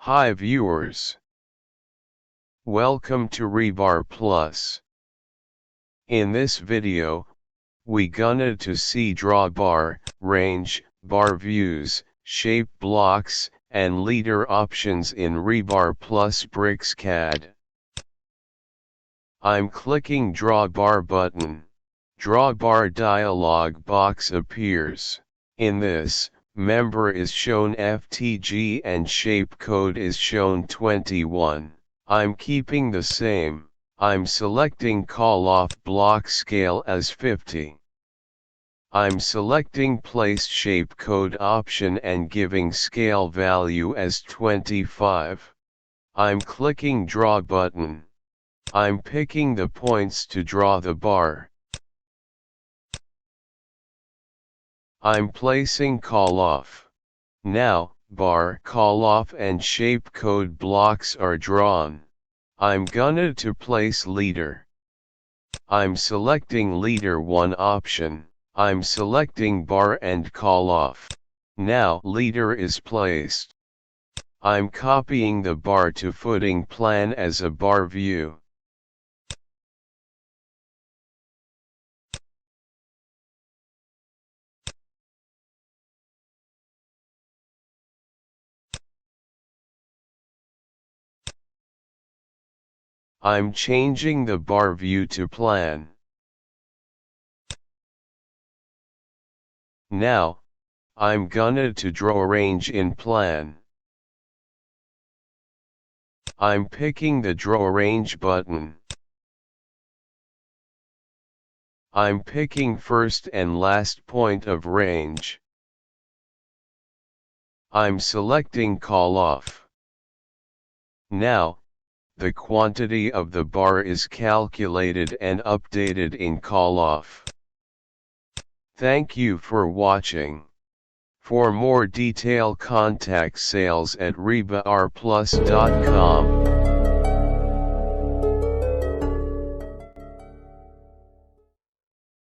Hi viewers. Welcome to Rebar Plus. In this video, we gonna to see draw bar, range, bar views, shape blocks, and leader options in Rebar Plus BricsCAD. I'm clicking draw bar button. Draw bar dialog box appears. In this, member is shown FTG and shape code is shown 21. I'm keeping the same. I'm selecting call off block scale as 50. I'm selecting place shape code option and giving scale value as 25. I'm clicking draw button. I'm picking the points to draw the bar. I'm placing call off. Now, bar call off and shape code blocks are drawn. I'm gonna to place leader. I'm selecting leader 1 option. I'm selecting bar and call off. Now leader is placed. I'm copying the bar to footing plan as a bar view. I'm changing the bar view to plan. Now, I'm gonna to draw range in plan. I'm picking the draw range button. I'm picking first and last point of range. I'm selecting call off. Now, the quantity of the bar is calculated and updated in call off. Thank you for watching. For more detail contact sales@rebarplus.com.